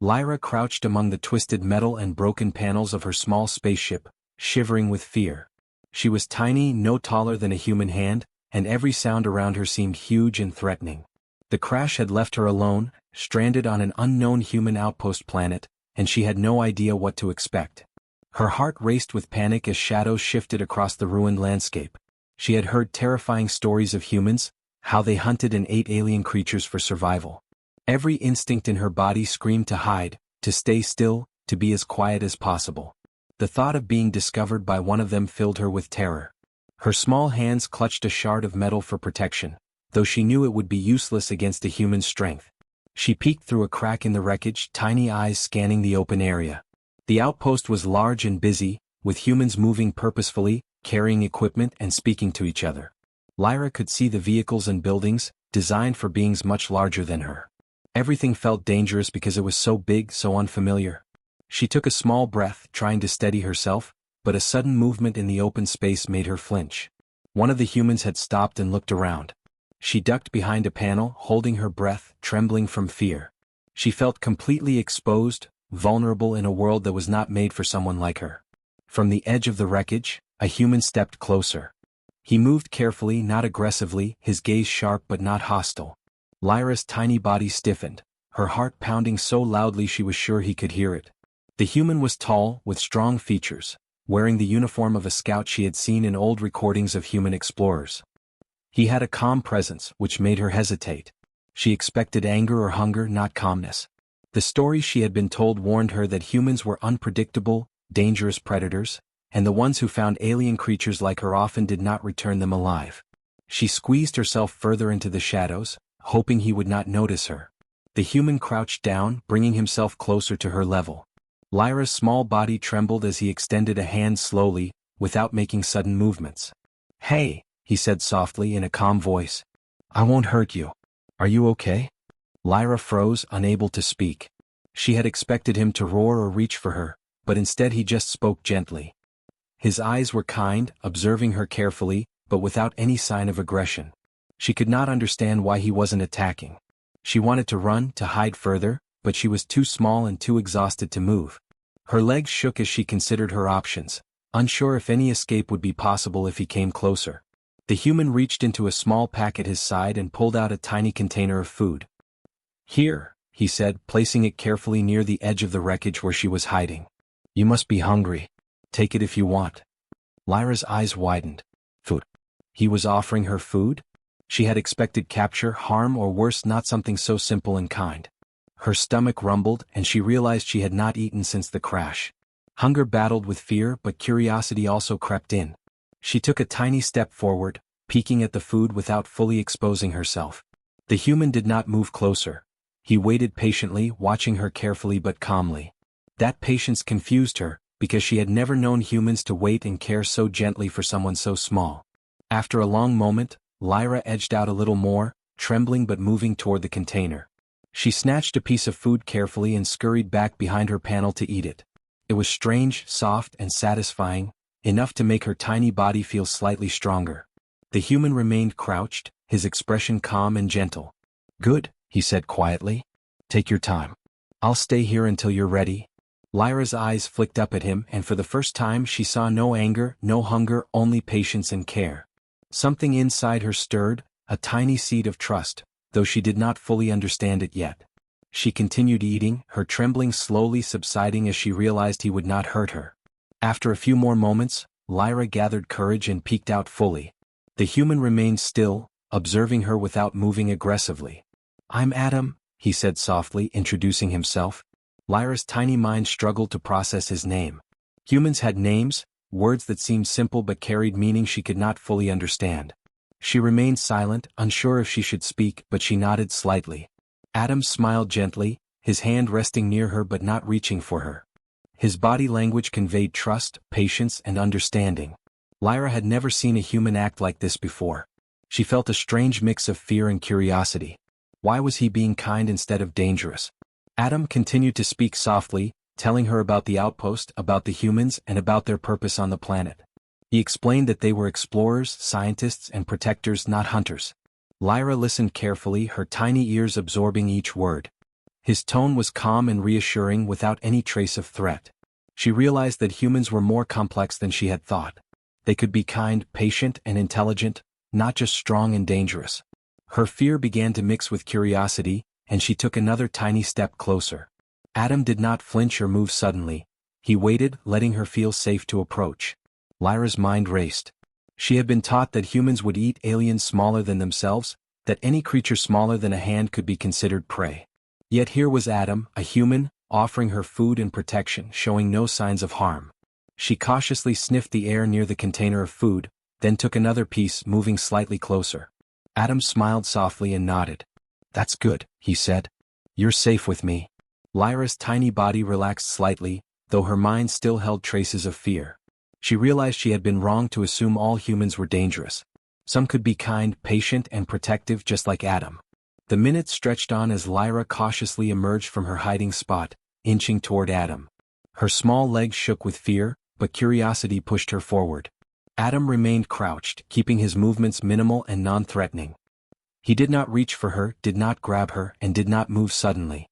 Lyra crouched among the twisted metal and broken panels of her small spaceship, shivering with fear. She was tiny, no taller than a human hand, and every sound around her seemed huge and threatening. The crash had left her alone, stranded on an unknown human outpost planet, and she had no idea what to expect. Her heart raced with panic as shadows shifted across the ruined landscape. She had heard terrifying stories of humans, how they hunted and ate alien creatures for survival. Every instinct in her body screamed to hide, to stay still, to be as quiet as possible. The thought of being discovered by one of them filled her with terror. Her small hands clutched a shard of metal for protection, though she knew it would be useless against a human's strength. She peeked through a crack in the wreckage, tiny eyes scanning the open area. The outpost was large and busy, with humans moving purposefully, carrying equipment and speaking to each other. Lyra could see the vehicles and buildings, designed for beings much larger than her. Everything felt dangerous because it was so big, so unfamiliar. She took a small breath, trying to steady herself, but a sudden movement in the open space made her flinch. One of the humans had stopped and looked around. She ducked behind a panel, holding her breath, trembling from fear. She felt completely exposed, vulnerable in a world that was not made for someone like her. From the edge of the wreckage, a human stepped closer. He moved carefully, not aggressively, his gaze sharp but not hostile. Lyra's tiny body stiffened, her heart pounding so loudly she was sure he could hear it. The human was tall, with strong features, wearing the uniform of a scout she had seen in old recordings of human explorers. He had a calm presence, which made her hesitate. She expected anger or hunger, not calmness. The stories she had been told warned her that humans were unpredictable, dangerous predators, and the ones who found alien creatures like her often did not return them alive. She squeezed herself further into the shadows, hoping he would not notice her. The human crouched down, bringing himself closer to her level. Lyra's small body trembled as he extended a hand slowly, without making sudden movements. "Hey," he said softly in a calm voice. "I won't hurt you. Are you okay?" Lyra froze, unable to speak. She had expected him to roar or reach for her, but instead he just spoke gently. His eyes were kind, observing her carefully, but without any sign of aggression. She could not understand why he wasn't attacking. She wanted to run, to hide further, but she was too small and too exhausted to move. Her legs shook as she considered her options, unsure if any escape would be possible if he came closer. The human reached into a small pack at his side and pulled out a tiny container of food. "Here," he said, placing it carefully near the edge of the wreckage where she was hiding. "You must be hungry. Take it if you want." Lyra's eyes widened. Food. He was offering her food? She had expected capture, harm, or worse, not something so simple and kind. Her stomach rumbled, and she realized she had not eaten since the crash. Hunger battled with fear, but curiosity also crept in. She took a tiny step forward, peeking at the food without fully exposing herself. The human did not move closer. He waited patiently, watching her carefully but calmly. That patience confused her, because she had never known humans to wait and care so gently for someone so small. After a long moment, Lyra edged out a little more, trembling but moving toward the container. She snatched a piece of food carefully and scurried back behind her panel to eat it. It was strange, soft, and satisfying, enough to make her tiny body feel slightly stronger. The human remained crouched, his expression calm and gentle. "Good," he said quietly. "Take your time. I'll stay here until you're ready." Lyra's eyes flicked up at him, and for the first time she saw no anger, no hunger, only patience and care. Something inside her stirred, a tiny seed of trust, though she did not fully understand it yet. She continued eating, her trembling slowly subsiding as she realized he would not hurt her. After a few more moments, Lyra gathered courage and peeked out fully. The human remained still, observing her without moving aggressively. "I'm Adam," he said softly, introducing himself. Lyra's tiny mind struggled to process his name. Humans had names, words that seemed simple but carried meaning she could not fully understand. She remained silent, unsure if she should speak, but she nodded slightly. Adam smiled gently, his hand resting near her but not reaching for her. His body language conveyed trust, patience, and understanding. Lyra had never seen a human act like this before. She felt a strange mix of fear and curiosity. Why was he being kind instead of dangerous? Adam continued to speak softly, telling her about the outpost, about the humans, and about their purpose on the planet. He explained that they were explorers, scientists, and protectors, not hunters. Lyra listened carefully, her tiny ears absorbing each word. His tone was calm and reassuring without any trace of threat. She realized that humans were more complex than she had thought. They could be kind, patient, and intelligent, not just strong and dangerous. Her fear began to mix with curiosity, and she took another tiny step closer. Adam did not flinch or move suddenly. He waited, letting her feel safe to approach. Lyra's mind raced. She had been taught that humans would eat aliens smaller than themselves, that any creature smaller than a hand could be considered prey. Yet here was Adam, a human, offering her food and protection, showing no signs of harm. She cautiously sniffed the air near the container of food, then took another piece, moving slightly closer. Adam smiled softly and nodded. "That's good," he said. "You're safe with me." Lyra's tiny body relaxed slightly, though her mind still held traces of fear. She realized she had been wrong to assume all humans were dangerous. Some could be kind, patient, and protective just like Adam. The minutes stretched on as Lyra cautiously emerged from her hiding spot, inching toward Adam. Her small legs shook with fear, but curiosity pushed her forward. Adam remained crouched, keeping his movements minimal and non-threatening. He did not reach for her, did not grab her, and did not move suddenly.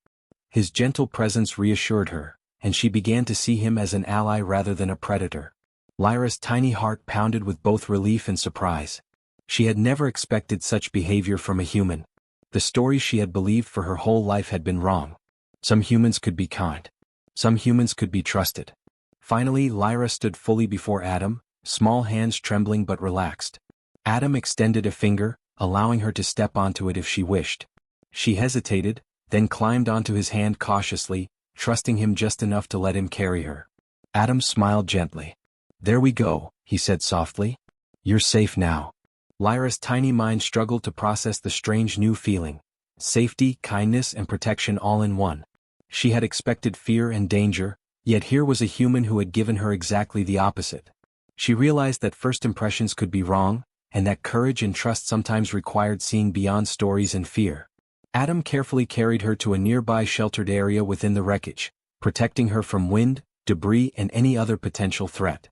His gentle presence reassured her, and she began to see him as an ally rather than a predator. Lyra's tiny heart pounded with both relief and surprise. She had never expected such behavior from a human. The stories she had believed for her whole life had been wrong. Some humans could be kind. Some humans could be trusted. Finally, Lyra stood fully before Adam, small hands trembling but relaxed. Adam extended a finger, allowing her to step onto it if she wished. She hesitated, then climbed onto his hand cautiously, trusting him just enough to let him carry her. Adam smiled gently. "There we go," he said softly. "You're safe now." Lyra's tiny mind struggled to process the strange new feeling. Safety, kindness, and protection all in one. She had expected fear and danger, yet here was a human who had given her exactly the opposite. She realized that first impressions could be wrong, and that courage and trust sometimes required seeing beyond stories and fear. Adam carefully carried her to a nearby sheltered area within the wreckage, protecting her from wind, debris, and any other potential threat.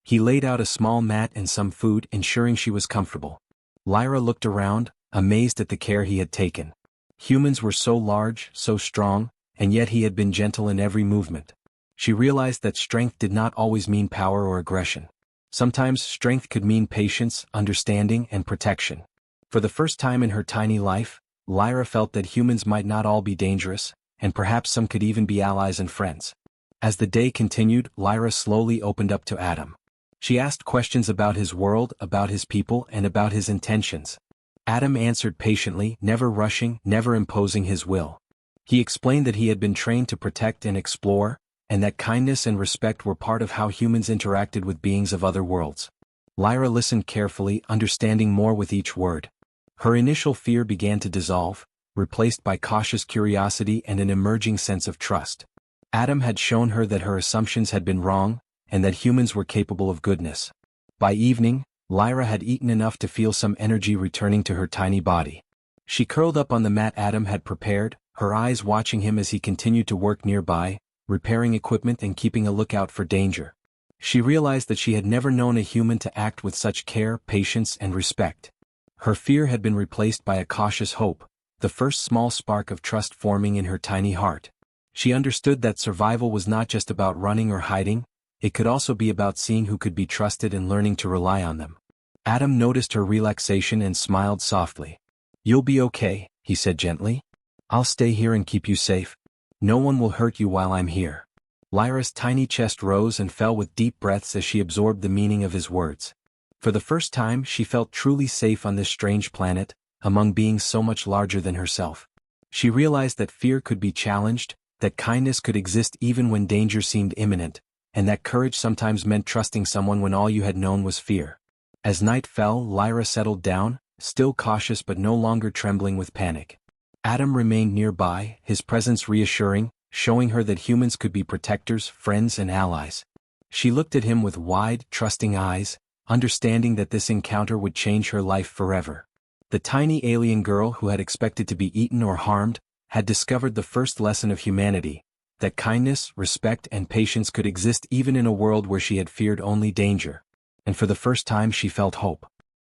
He laid out a small mat and some food, ensuring she was comfortable. Lyra looked around, amazed at the care he had taken. Humans were so large, so strong, and yet he had been gentle in every movement. She realized that strength did not always mean power or aggression. Sometimes strength could mean patience, understanding, and protection. For the first time in her tiny life, Lyra felt that humans might not all be dangerous, and perhaps some could even be allies and friends. As the day continued, Lyra slowly opened up to Adam. She asked questions about his world, about his people, and about his intentions. Adam answered patiently, never rushing, never imposing his will. He explained that he had been trained to protect and explore, and that kindness and respect were part of how humans interacted with beings of other worlds. Lyra listened carefully, understanding more with each word. Her initial fear began to dissolve, replaced by cautious curiosity and an emerging sense of trust. Adam had shown her that her assumptions had been wrong, and that humans were capable of goodness. By evening, Lyra had eaten enough to feel some energy returning to her tiny body. She curled up on the mat Adam had prepared, her eyes watching him as he continued to work nearby, repairing equipment and keeping a lookout for danger. She realized that she had never known a human to act with such care, patience, and respect. Her fear had been replaced by a cautious hope, the first small spark of trust forming in her tiny heart. She understood that survival was not just about running or hiding, it could also be about seeing who could be trusted and learning to rely on them. Adam noticed her relaxation and smiled softly. "You'll be okay," he said gently. "I'll stay here and keep you safe. No one will hurt you while I'm here." Lyra's tiny chest rose and fell with deep breaths as she absorbed the meaning of his words. For the first time, she felt truly safe on this strange planet, among beings so much larger than herself. She realized that fear could be challenged, that kindness could exist even when danger seemed imminent, and that courage sometimes meant trusting someone when all you had known was fear. As night fell, Lyra settled down, still cautious but no longer trembling with panic. Adam remained nearby, his presence reassuring, showing her that humans could be protectors, friends, and allies. She looked at him with wide, trusting eyes, understanding that this encounter would change her life forever. The tiny alien girl who had expected to be eaten or harmed, had discovered the first lesson of humanity, that kindness, respect, and patience could exist even in a world where she had feared only danger. And for the first time she felt hope.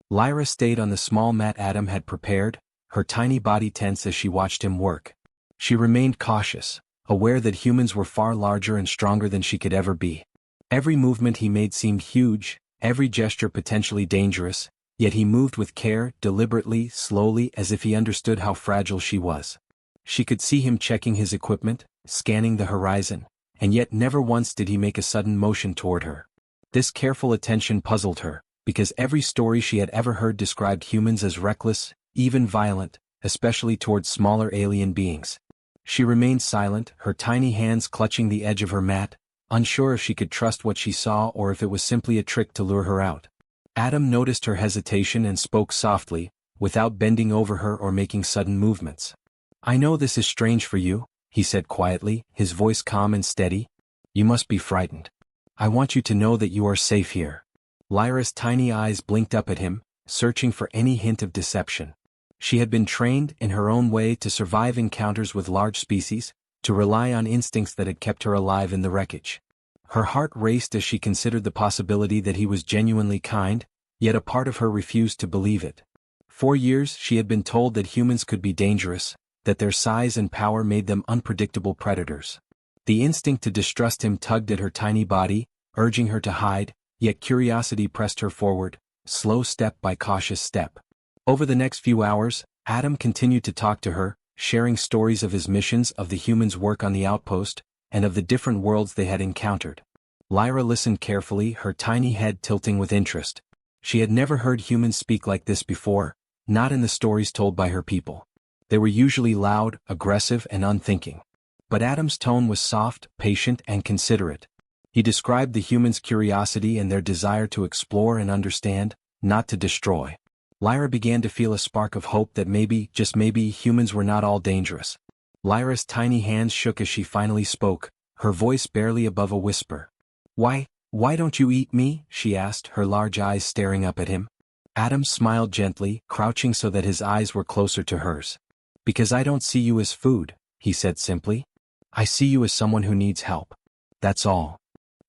Lyra stayed on the small mat Adam had prepared, her tiny body tense as she watched him work. She remained cautious, aware that humans were far larger and stronger than she could ever be. Every movement he made seemed huge, every gesture potentially dangerous, yet he moved with care, deliberately, slowly, as if he understood how fragile she was. She could see him checking his equipment, scanning the horizon, and yet never once did he make a sudden motion toward her. This careful attention puzzled her, because every story she had ever heard described humans as reckless, even violent, especially towards smaller alien beings. She remained silent, her tiny hands clutching the edge of her mat, unsure if she could trust what she saw or if it was simply a trick to lure her out. Adam noticed her hesitation and spoke softly, without bending over her or making sudden movements. "I know this is strange for you," he said quietly, his voice calm and steady. "You must be frightened. I want you to know that you are safe here." Lyra's tiny eyes blinked up at him, searching for any hint of deception. She had been trained, in her own way, to survive encounters with large species, to rely on instincts that had kept her alive in the wreckage. Her heart raced as she considered the possibility that he was genuinely kind, yet a part of her refused to believe it. For years she had been told that humans could be dangerous, that their size and power made them unpredictable predators. The instinct to distrust him tugged at her tiny body, urging her to hide, yet curiosity pressed her forward, slow step by cautious step. Over the next few hours, Adam continued to talk to her, sharing stories of his missions, of the humans' work on the outpost, and of the different worlds they had encountered. Lyra listened carefully, her tiny head tilting with interest. She had never heard humans speak like this before, not in the stories told by her people. They were usually loud, aggressive, and unthinking. But Adam's tone was soft, patient, and considerate. He described the humans' curiosity and their desire to explore and understand, not to destroy. Lyra began to feel a spark of hope that maybe, just maybe, humans were not all dangerous. Lyra's tiny hands shook as she finally spoke, her voice barely above a whisper. Why don't you eat me?" she asked, her large eyes staring up at him. Adam smiled gently, crouching so that his eyes were closer to hers. "Because I don't see you as food," he said simply. "I see you as someone who needs help. That's all."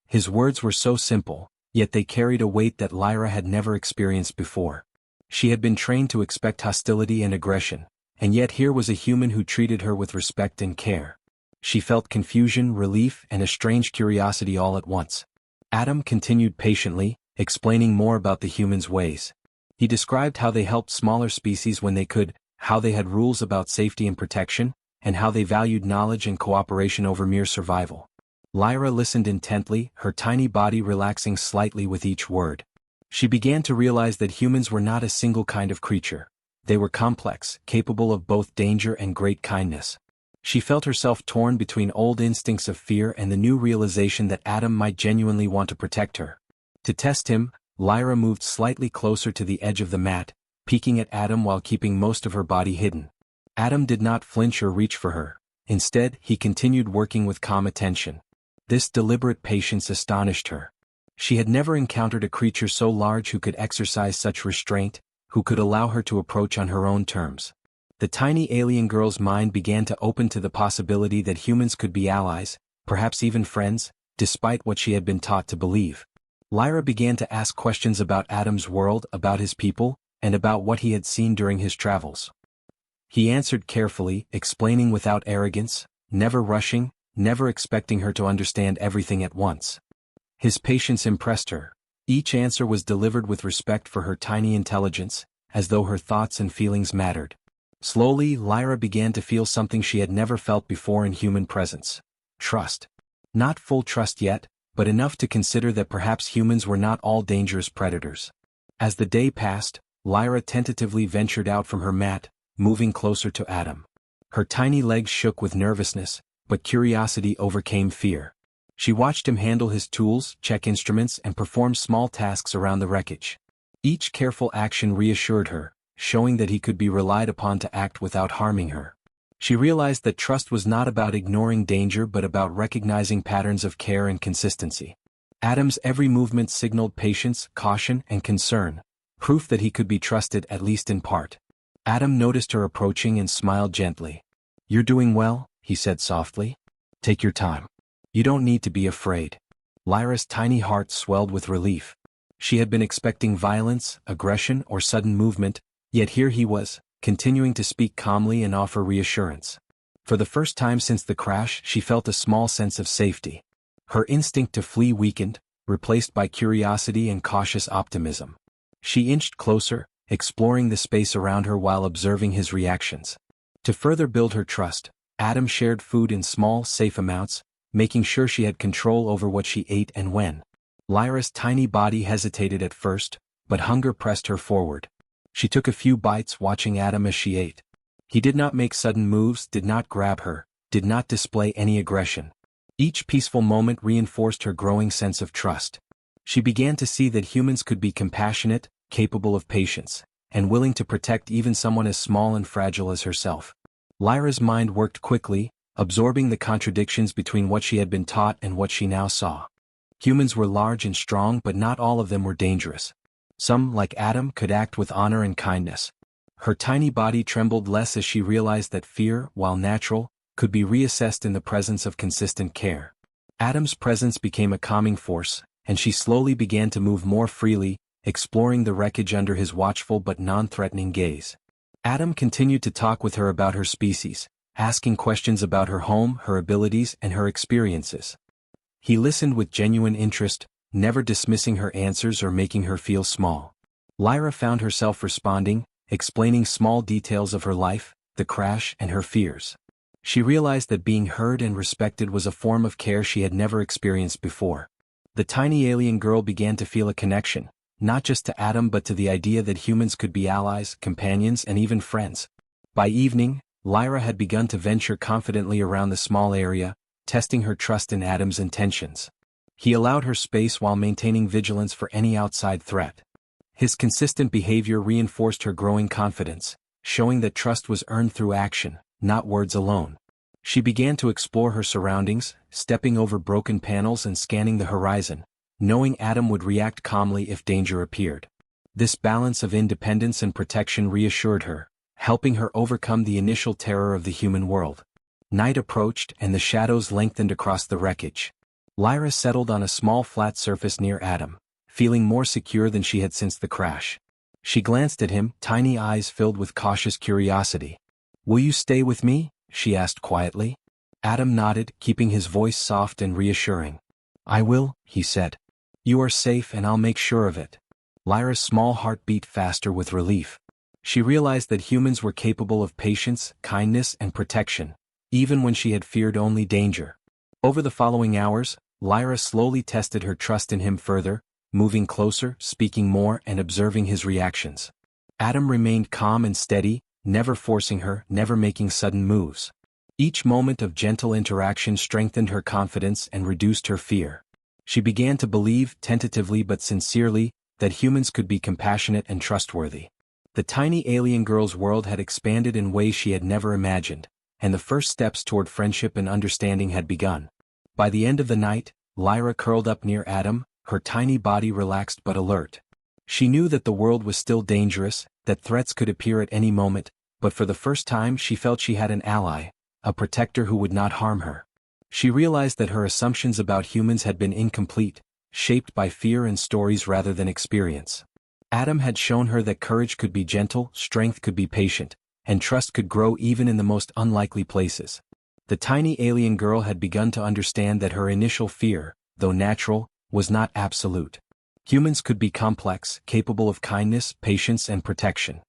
His words were so simple, yet they carried a weight that Lyra had never experienced before. She had been trained to expect hostility and aggression, and yet here was a human who treated her with respect and care. She felt confusion, relief, and a strange curiosity all at once. Adam continued patiently, explaining more about the humans' ways. He described how they helped smaller species when they could, how they had rules about safety and protection, and how they valued knowledge and cooperation over mere survival. Lyra listened intently, her tiny body relaxing slightly with each word. She began to realize that humans were not a single kind of creature. They were complex, capable of both danger and great kindness. She felt herself torn between old instincts of fear and the new realization that Adam might genuinely want to protect her. To test him, Lyra moved slightly closer to the edge of the mat, peeking at Adam while keeping most of her body hidden. Adam did not flinch or reach for her. Instead, he continued working with calm attention. This deliberate patience astonished her. She had never encountered a creature so large who could exercise such restraint, who could allow her to approach on her own terms. The tiny alien girl's mind began to open to the possibility that humans could be allies, perhaps even friends, despite what she had been taught to believe. Lyra began to ask questions about Adam's world, about his people, and about what he had seen during his travels. He answered carefully, explaining without arrogance, never rushing, never expecting her to understand everything at once. His patience impressed her. Each answer was delivered with respect for her tiny intelligence, as though her thoughts and feelings mattered. Slowly, Lyra began to feel something she had never felt before in human presence. Trust. Not full trust yet, but enough to consider that perhaps humans were not all dangerous predators. As the day passed, Lyra tentatively ventured out from her mat, moving closer to Adam. Her tiny legs shook with nervousness, but curiosity overcame fear. She watched him handle his tools, check instruments, and perform small tasks around the wreckage. Each careful action reassured her, showing that he could be relied upon to act without harming her. She realized that trust was not about ignoring danger but about recognizing patterns of care and consistency. Adam's every movement signaled patience, caution, and concern, proof that he could be trusted at least in part. Adam noticed her approaching and smiled gently. "You're doing well," he said softly. "Take your time. You don't need to be afraid." Lyra's tiny heart swelled with relief. She had been expecting violence, aggression, or sudden movement, yet here he was, continuing to speak calmly and offer reassurance. For the first time since the crash, she felt a small sense of safety. Her instinct to flee weakened, replaced by curiosity and cautious optimism. She inched closer, exploring the space around her while observing his reactions. To further build her trust, Adam shared food in small, safe amounts, making sure she had control over what she ate and when. Lyra's tiny body hesitated at first, but hunger pressed her forward. She took a few bites, watching Adam as she ate. He did not make sudden moves, did not grab her, did not display any aggression. Each peaceful moment reinforced her growing sense of trust. She began to see that humans could be compassionate, capable of patience, and willing to protect even someone as small and fragile as herself. Lyra's mind worked quickly, absorbing the contradictions between what she had been taught and what she now saw. Humans were large and strong, but not all of them were dangerous. Some, like Adam, could act with honor and kindness. Her tiny body trembled less as she realized that fear, while natural, could be reassessed in the presence of consistent care. Adam's presence became a calming force, and she slowly began to move more freely, exploring the wreckage under his watchful but non-threatening gaze. Adam continued to talk with her about her species, asking questions about her home, her abilities, and her experiences. He listened with genuine interest, never dismissing her answers or making her feel small. Lyra found herself responding, explaining small details of her life, the crash, and her fears. She realized that being heard and respected was a form of care she had never experienced before. The tiny alien girl began to feel a connection, not just to Adam but to the idea that humans could be allies, companions, and even friends. By evening, Lyra had begun to venture confidently around the small area, testing her trust in Adam's intentions. He allowed her space while maintaining vigilance for any outside threat. His consistent behavior reinforced her growing confidence, showing that trust was earned through action, not words alone. She began to explore her surroundings, stepping over broken panels and scanning the horizon, knowing Adam would react calmly if danger appeared. This balance of independence and protection reassured her, helping her overcome the initial terror of the human world. Night approached and the shadows lengthened across the wreckage. Lyra settled on a small flat surface near Adam, feeling more secure than she had since the crash. She glanced at him, tiny eyes filled with cautious curiosity. "Will you stay with me?" she asked quietly. Adam nodded, keeping his voice soft and reassuring. "I will," he said. "You are safe and I'll make sure of it." Lyra's small heart beat faster with relief. She realized that humans were capable of patience, kindness, and protection, even when she had feared only danger. Over the following hours, Lyra slowly tested her trust in him further, moving closer, speaking more, and observing his reactions. Adam remained calm and steady, never forcing her, never making sudden moves. Each moment of gentle interaction strengthened her confidence and reduced her fear. She began to believe, tentatively but sincerely, that humans could be compassionate and trustworthy. The tiny alien girl's world had expanded in ways she had never imagined, and the first steps toward friendship and understanding had begun. By the end of the night, Lyra curled up near Adam, her tiny body relaxed but alert. She knew that the world was still dangerous, that threats could appear at any moment, but for the first time she felt she had an ally, a protector who would not harm her. She realized that her assumptions about humans had been incomplete, shaped by fear and stories rather than experience. Adam had shown her that courage could be gentle, strength could be patient, and trust could grow even in the most unlikely places. The tiny alien girl had begun to understand that her initial fear, though natural, was not absolute. Humans could be complex, capable of kindness, patience, and protection.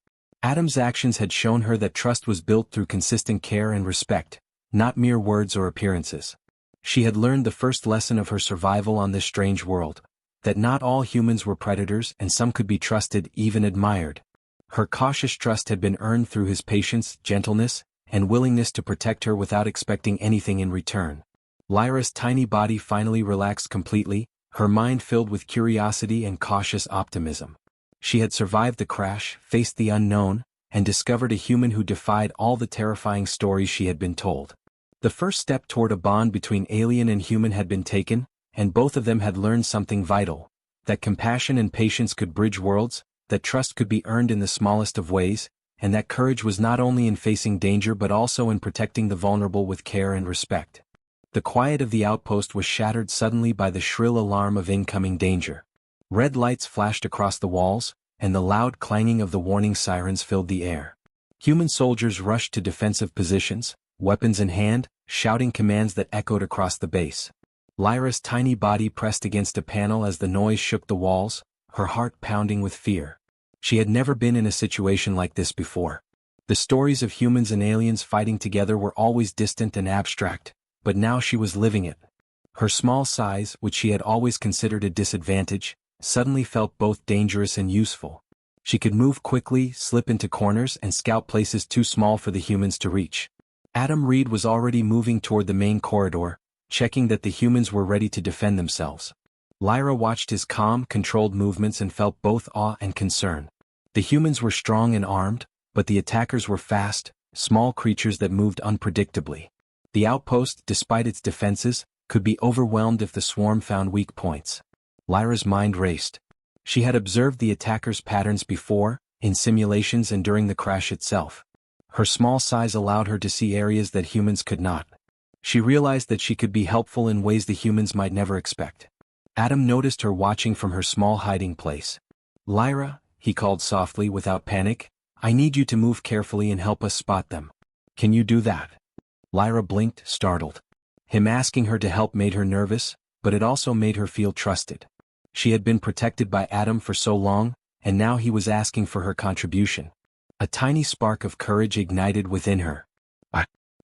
Adam's actions had shown her that trust was built through consistent care and respect, not mere words or appearances. She had learned the first lesson of her survival on this strange world, that not all humans were predators and some could be trusted, even admired. Her cautious trust had been earned through his patience, gentleness, and willingness to protect her without expecting anything in return. Lyra's tiny body finally relaxed completely, her mind filled with curiosity and cautious optimism. She had survived the crash, faced the unknown, and discovered a human who defied all the terrifying stories she had been told. The first step toward a bond between alien and human had been taken, and both of them had learned something vital: that compassion and patience could bridge worlds, that trust could be earned in the smallest of ways, and that courage was not only in facing danger but also in protecting the vulnerable with care and respect. The quiet of the outpost was shattered suddenly by the shrill alarm of incoming danger. Red lights flashed across the walls, and the loud clanging of the warning sirens filled the air. Human soldiers rushed to defensive positions, weapons in hand, shouting commands that echoed across the base. Lyra's tiny body pressed against a panel as the noise shook the walls, her heart pounding with fear. She had never been in a situation like this before. The stories of humans and aliens fighting together were always distant and abstract, but now she was living it. Her small size, which she had always considered a disadvantage, suddenly felt both dangerous and useful. She could move quickly, slip into corners, and scout places too small for the humans to reach. Adam Reed was already moving toward the main corridor, checking that the humans were ready to defend themselves. Lyra watched his calm, controlled movements and felt both awe and concern. The humans were strong and armed, but the attackers were fast, small creatures that moved unpredictably. The outpost, despite its defenses, could be overwhelmed if the swarm found weak points. Lyra's mind raced. She had observed the attackers' patterns before, in simulations and during the crash itself. Her small size allowed her to see areas that humans could not. She realized that she could be helpful in ways the humans might never expect. Adam noticed her watching from her small hiding place. "Lyra," he called softly without panic, "I need you to move carefully and help us spot them. Can you do that?" Lyra blinked, startled. Him asking her to help made her nervous, but it also made her feel trusted. She had been protected by Adam for so long, and now he was asking for her contribution. A tiny spark of courage ignited within her.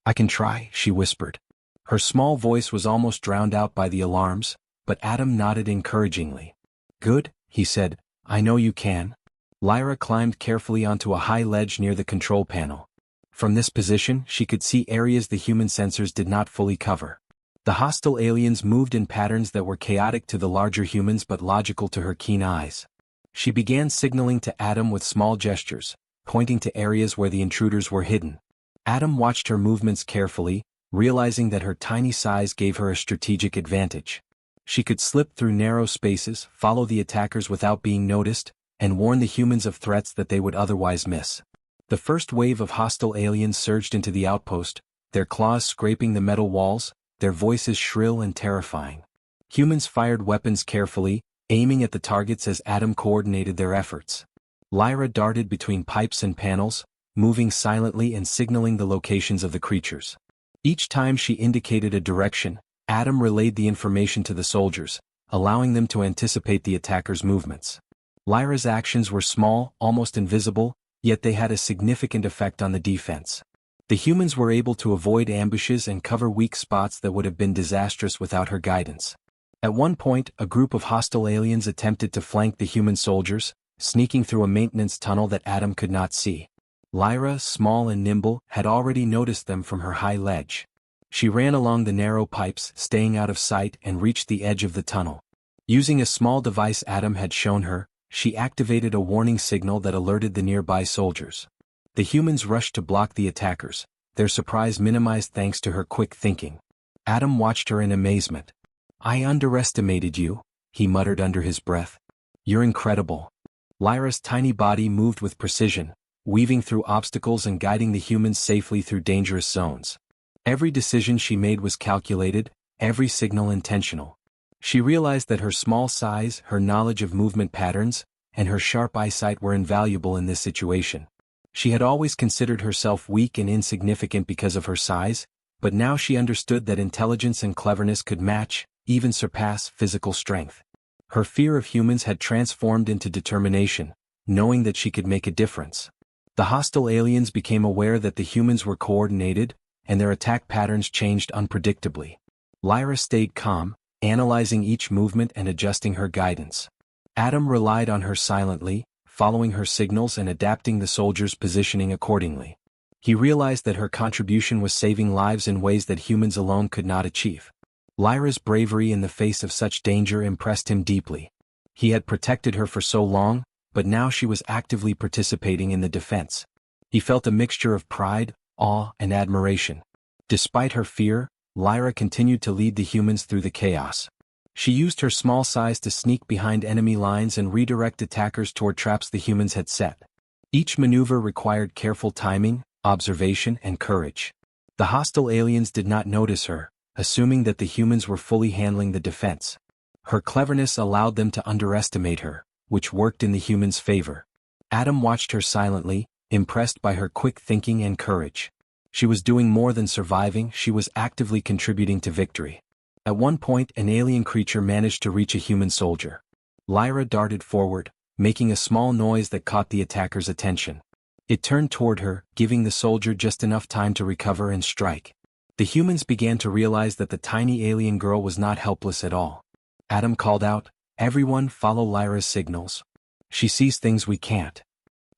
I can try," she whispered. Her small voice was almost drowned out by the alarms, but Adam nodded encouragingly. "Good," he said, "I know you can." Lyra climbed carefully onto a high ledge near the control panel. From this position, she could see areas the human sensors did not fully cover. The hostile aliens moved in patterns that were chaotic to the larger humans but logical to her keen eyes. She began signaling to Adam with small gestures, pointing to areas where the intruders were hidden. Adam watched her movements carefully, realizing that her tiny size gave her a strategic advantage. She could slip through narrow spaces, follow the attackers without being noticed, and warn the humans of threats that they would otherwise miss. The first wave of hostile aliens surged into the outpost, their claws scraping the metal walls, their voices shrill and terrifying. Humans fired weapons carefully, aiming at the targets as Adam coordinated their efforts. Lyra darted between pipes and panels, moving silently and signaling the locations of the creatures. Each time she indicated a direction, Adam relayed the information to the soldiers, allowing them to anticipate the attackers' movements. Lyra's actions were small, almost invisible, yet they had a significant effect on the defense. The humans were able to avoid ambushes and cover weak spots that would have been disastrous without her guidance. At one point, a group of hostile aliens attempted to flank the human soldiers, sneaking through a maintenance tunnel that Adam could not see. Lyra, small and nimble, had already noticed them from her high ledge. She ran along the narrow pipes, staying out of sight, and reached the edge of the tunnel. Using a small device Adam had shown her, she activated a warning signal that alerted the nearby soldiers. The humans rushed to block the attackers, their surprise minimized thanks to her quick thinking. Adam watched her in amazement. "I underestimated you," he muttered under his breath. "You're incredible." Lyra's tiny body moved with precision, weaving through obstacles and guiding the humans safely through dangerous zones. Every decision she made was calculated, every signal intentional. She realized that her small size, her knowledge of movement patterns, and her sharp eyesight were invaluable in this situation. She had always considered herself weak and insignificant because of her size, but now she understood that intelligence and cleverness could match, even surpass, physical strength. Her fear of humans had transformed into determination, knowing that she could make a difference. The hostile aliens became aware that the humans were coordinated, and their attack patterns changed unpredictably. Lyra stayed calm, analyzing each movement and adjusting her guidance. Adam relied on her silently, following her signals and adapting the soldiers' positioning accordingly. He realized that her contribution was saving lives in ways that humans alone could not achieve. Lyra's bravery in the face of such danger impressed him deeply. He had protected her for so long, but now she was actively participating in the defense. He felt a mixture of pride, awe, and admiration. Despite her fear, Lyra continued to lead the humans through the chaos. She used her small size to sneak behind enemy lines and redirect attackers toward traps the humans had set. Each maneuver required careful timing, observation, and courage. The hostile aliens did not notice her, assuming that the humans were fully handling the defense. Her cleverness allowed them to underestimate her, which worked in the humans' favor. Adam watched her silently, impressed by her quick thinking and courage. She was doing more than surviving, she was actively contributing to victory. At one point, an alien creature managed to reach a human soldier. Lyra darted forward, making a small noise that caught the attacker's attention. It turned toward her, giving the soldier just enough time to recover and strike. The humans began to realize that the tiny alien girl was not helpless at all. Adam called out, "Everyone follow Lyra's signals. She sees things we can't."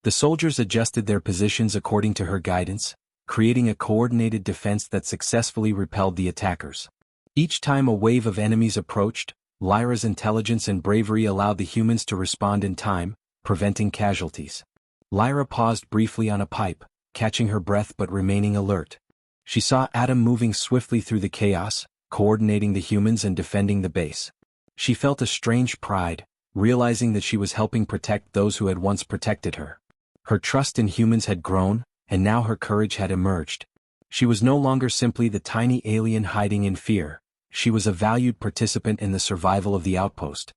The soldiers adjusted their positions according to her guidance, creating a coordinated defense that successfully repelled the attackers. Each time a wave of enemies approached, Lyra's intelligence and bravery allowed the humans to respond in time, preventing casualties. Lyra paused briefly on a pipe, catching her breath but remaining alert. She saw Adam moving swiftly through the chaos, coordinating the humans and defending the base. She felt a strange pride, realizing that she was helping protect those who had once protected her. Her trust in humans had grown, and now her courage had emerged. She was no longer simply the tiny alien hiding in fear. She was a valued participant in the survival of the outpost.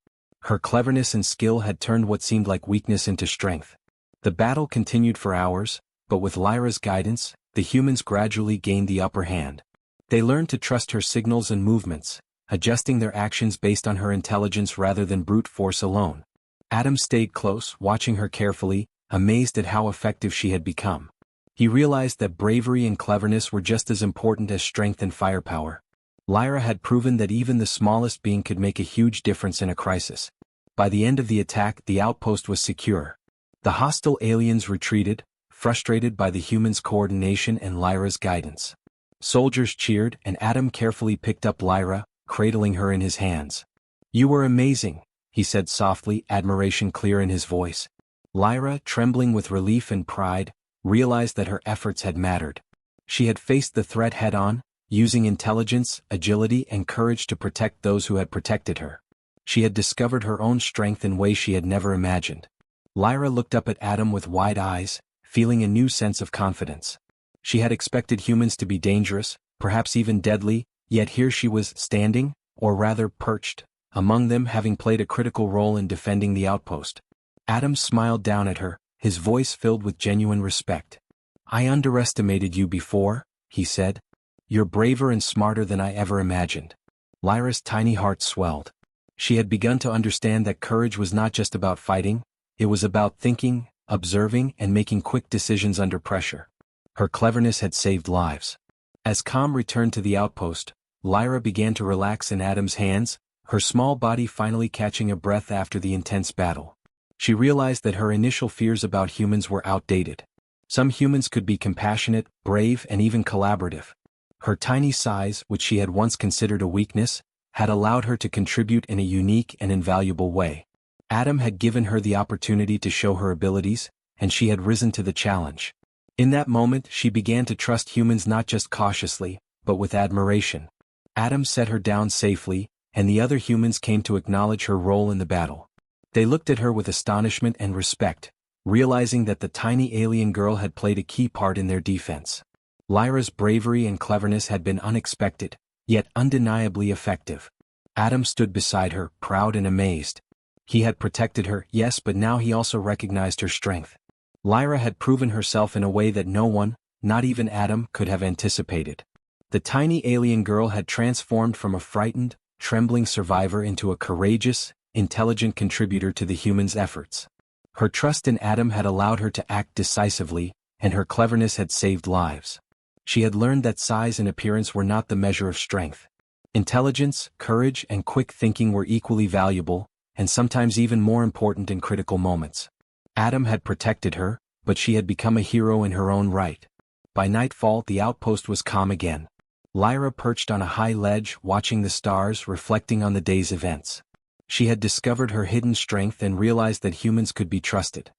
Her cleverness and skill had turned what seemed like weakness into strength. The battle continued for hours, but with Lyra's guidance, the humans gradually gained the upper hand. They learned to trust her signals and movements, adjusting their actions based on her intelligence rather than brute force alone. Adam stayed close, watching her carefully, amazed at how effective she had become. He realized that bravery and cleverness were just as important as strength and firepower. Lyra had proven that even the smallest being could make a huge difference in a crisis. By the end of the attack, the outpost was secure. The hostile aliens retreated, frustrated by the humans' coordination and Lyra's guidance. Soldiers cheered, and Adam carefully picked up Lyra, cradling her in his hands. "You were amazing," he said softly, admiration clear in his voice. Lyra, trembling with relief and pride, realized that her efforts had mattered. She had faced the threat head-on, using intelligence, agility, and courage to protect those who had protected her. She had discovered her own strength in ways she had never imagined. Lyra looked up at Adam with wide eyes, feeling a new sense of confidence. She had expected humans to be dangerous, perhaps even deadly, yet here she was standing, or rather perched, among them, having played a critical role in defending the outpost. Adam smiled down at her, his voice filled with genuine respect. "I underestimated you before," he said. "You're braver and smarter than I ever imagined." Lyra's tiny heart swelled. She had begun to understand that courage was not just about fighting, it was about thinking, observing, and making quick decisions under pressure. Her cleverness had saved lives. As calm returned to the outpost, Lyra began to relax in Adam's hands, her small body finally catching a breath after the intense battle. She realized that her initial fears about humans were outdated. Some humans could be compassionate, brave, and even collaborative. Her tiny size, which she had once considered a weakness, had allowed her to contribute in a unique and invaluable way. Adam had given her the opportunity to show her abilities, and she had risen to the challenge. In that moment, she began to trust humans not just cautiously, but with admiration. Adam set her down safely, and the other humans came to acknowledge her role in the battle. They looked at her with astonishment and respect, realizing that the tiny alien girl had played a key part in their defense. Lyra's bravery and cleverness had been unexpected, yet undeniably effective. Adam stood beside her, proud and amazed. He had protected her, yes, but now he also recognized her strength. Lyra had proven herself in a way that no one, not even Adam, could have anticipated. The tiny alien girl had transformed from a frightened, trembling survivor into a courageous, intelligent contributor to the humans' efforts. Her trust in Adam had allowed her to act decisively, and her cleverness had saved lives. She had learned that size and appearance were not the measure of strength. Intelligence, courage, and quick thinking were equally valuable, and sometimes even more important in critical moments. Adam had protected her, but she had become a hero in her own right. By nightfall, the outpost was calm again. Lyra perched on a high ledge, watching the stars, reflecting on the day's events. She had discovered her hidden strength and realized that humans could be trusted.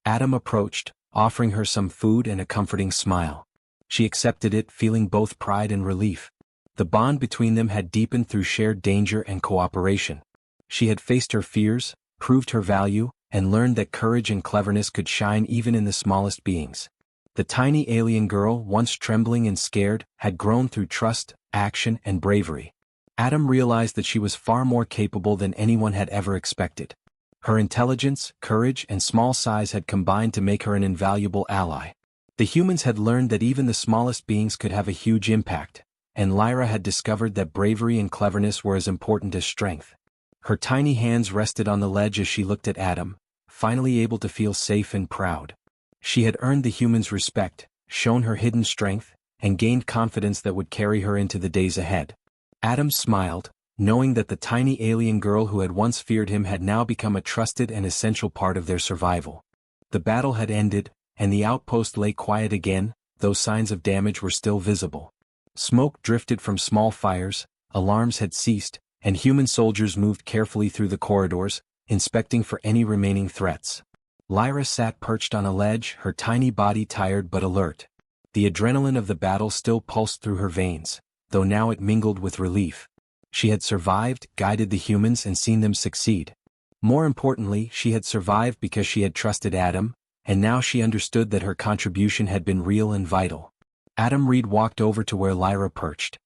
Adam approached, offering her some food and a comforting smile. She accepted it, feeling both pride and relief. The bond between them had deepened through shared danger and cooperation. She had faced her fears, proved her value, and learned that courage and cleverness could shine even in the smallest beings. The tiny alien girl, once trembling and scared, had grown through trust, action, and bravery. Adam realized that she was far more capable than anyone had ever expected. Her intelligence, courage, and small size had combined to make her an invaluable ally. The humans had learned that even the smallest beings could have a huge impact, and Lyra had discovered that bravery and cleverness were as important as strength. Her tiny hands rested on the ledge as she looked at Adam, finally able to feel safe and proud. She had earned the humans' respect, shown her hidden strength, and gained confidence that would carry her into the days ahead. Adam smiled, knowing that the tiny alien girl who had once feared him had now become a trusted and essential part of their survival. The battle had ended, and the outpost lay quiet again, though signs of damage were still visible. Smoke drifted from small fires, alarms had ceased, and human soldiers moved carefully through the corridors, inspecting for any remaining threats. Lyra sat perched on a ledge, her tiny body tired but alert. The adrenaline of the battle still pulsed through her veins, though now it mingled with relief. She had survived, guided the humans, and seen them succeed. More importantly, she had survived because she had trusted Adam, and now she understood that her contribution had been real and vital. Adam Reed walked over to where Lyra perched.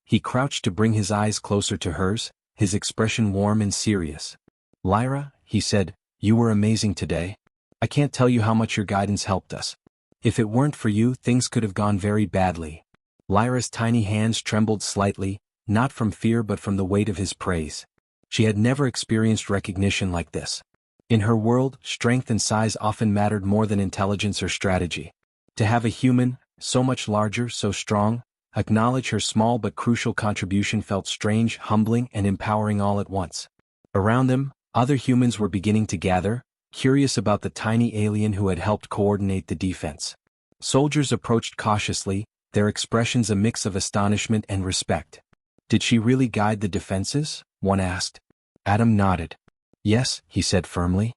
He crouched to bring his eyes closer to hers, his expression warm and serious. "Lyra," he said, "you were amazing today. I can't tell you how much your guidance helped us. If it weren't for you, things could have gone very badly." Lyra's tiny hands trembled slightly, not from fear but from the weight of his praise. She had never experienced recognition like this. In her world, strength and size often mattered more than intelligence or strategy. To have a human, so much larger, so strong, acknowledge her small but crucial contribution felt strange, humbling, and empowering all at once. Around them, other humans were beginning to gather, curious about the tiny alien who had helped coordinate the defense. Soldiers approached cautiously, their expressions a mix of astonishment and respect. "Did she really guide the defenses?" one asked. Adam nodded. "Yes," he said firmly.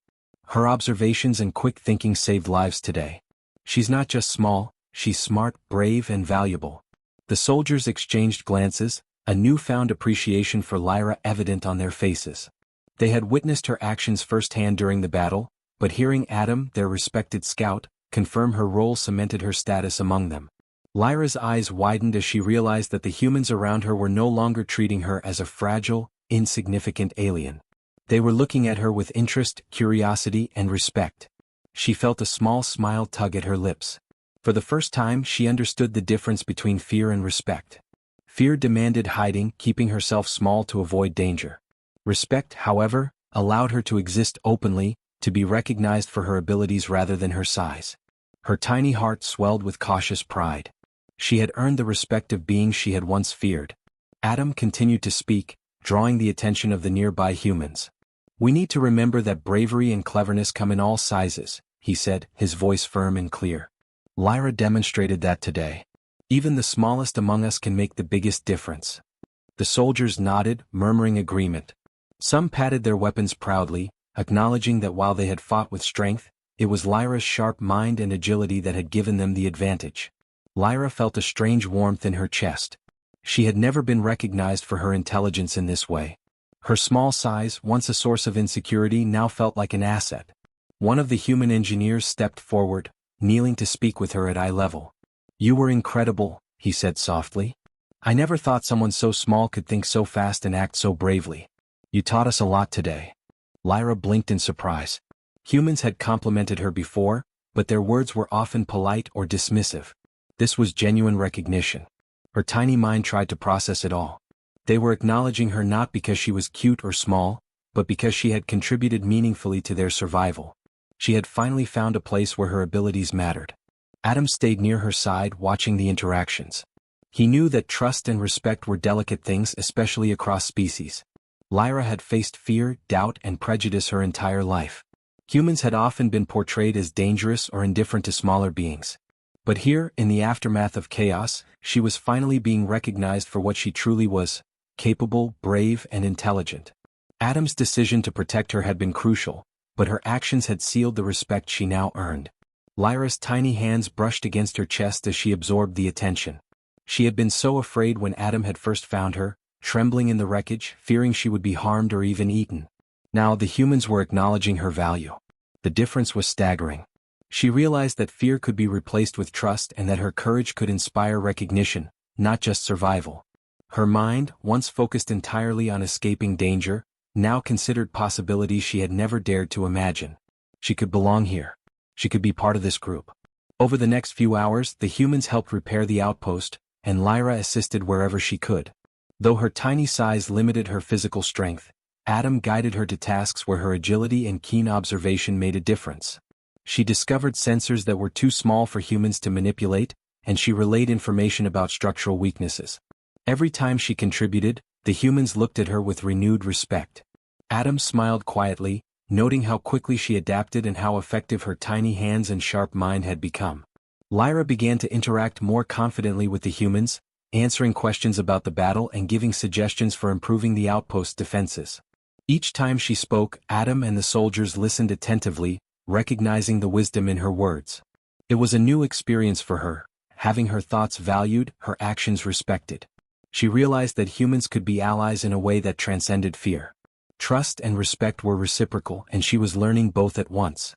"Her observations and quick thinking saved lives today. She's not just small, she's smart, brave, and valuable." The soldiers exchanged glances, a newfound appreciation for Lyra evident on their faces. They had witnessed her actions firsthand during the battle, but hearing Adam, their respected scout, confirm her role cemented her status among them. Lyra's eyes widened as she realized that the humans around her were no longer treating her as a fragile, insignificant alien. They were looking at her with interest, curiosity, and respect. She felt a small smile tug at her lips. For the first time, she understood the difference between fear and respect. Fear demanded hiding, keeping herself small to avoid danger. Respect, however, allowed her to exist openly, to be recognized for her abilities rather than her size. Her tiny heart swelled with cautious pride. She had earned the respect of beings she had once feared. Adam continued to speak, drawing the attention of the nearby humans. "We need to remember that bravery and cleverness come in all sizes," he said, his voice firm and clear. "Lyra demonstrated that today. Even the smallest among us can make the biggest difference." The soldiers nodded, murmuring agreement. Some patted their weapons proudly, acknowledging that while they had fought with strength, it was Lyra's sharp mind and agility that had given them the advantage. Lyra felt a strange warmth in her chest. She had never been recognized for her intelligence in this way. Her small size, once a source of insecurity, now felt like an asset. One of the human engineers stepped forward, kneeling to speak with her at eye level. "You were incredible," he said softly. "I never thought someone so small could think so fast and act so bravely. You taught us a lot today." Lyra blinked in surprise. Humans had complimented her before, but their words were often polite or dismissive. This was genuine recognition. Her tiny mind tried to process it all. They were acknowledging her not because she was cute or small, but because she had contributed meaningfully to their survival. She had finally found a place where her abilities mattered. Adam stayed near her side, watching the interactions. He knew that trust and respect were delicate things, especially across species. Lyra had faced fear, doubt, and prejudice her entire life. Humans had often been portrayed as dangerous or indifferent to smaller beings. But here, in the aftermath of chaos, she was finally being recognized for what she truly was: capable, brave, and intelligent. Adam's decision to protect her had been crucial, but her actions had sealed the respect she now earned. Lyra's tiny hands brushed against her chest as she absorbed the attention. She had been so afraid when Adam had first found her, trembling in the wreckage, fearing she would be harmed or even eaten. Now the humans were acknowledging her value. The difference was staggering. She realized that fear could be replaced with trust and that her courage could inspire recognition, not just survival. Her mind, once focused entirely on escaping danger, now considered possibilities she had never dared to imagine. She could belong here. She could be part of this group. Over the next few hours, the humans helped repair the outpost, and Lyra assisted wherever she could. Though her tiny size limited her physical strength, Adam guided her to tasks where her agility and keen observation made a difference. She discovered sensors that were too small for humans to manipulate, and she relayed information about structural weaknesses. Every time she contributed, the humans looked at her with renewed respect. Adam smiled quietly, noting how quickly she adapted and how effective her tiny hands and sharp mind had become. Lyra began to interact more confidently with the humans, answering questions about the battle and giving suggestions for improving the outpost's defenses. Each time she spoke, Adam and the soldiers listened attentively, recognizing the wisdom in her words. It was a new experience for her, having her thoughts valued, her actions respected. She realized that humans could be allies in a way that transcended fear. Trust and respect were reciprocal, and she was learning both at once.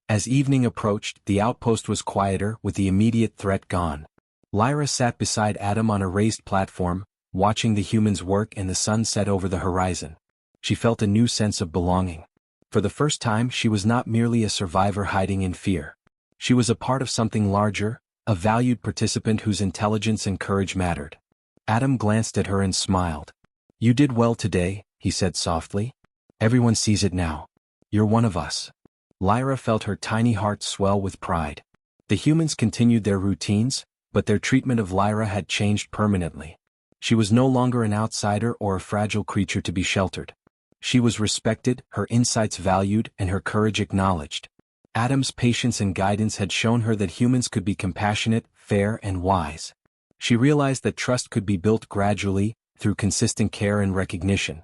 As evening approached, the outpost was quieter, with the immediate threat gone. Lyra sat beside Adam on a raised platform, watching the humans work and the sun set over the horizon. She felt a new sense of belonging. For the first time, she was not merely a survivor hiding in fear. She was a part of something larger, a valued participant whose intelligence and courage mattered. Adam glanced at her and smiled. "You did well today," he said softly. "Everyone sees it now. You're one of us." Lyra felt her tiny heart swell with pride. The humans continued their routines, but their treatment of Lyra had changed permanently. She was no longer an outsider or a fragile creature to be sheltered. She was respected, her insights valued, and her courage acknowledged. Adam's patience and guidance had shown her that humans could be compassionate, fair, and wise. She realized that trust could be built gradually, through consistent care and recognition.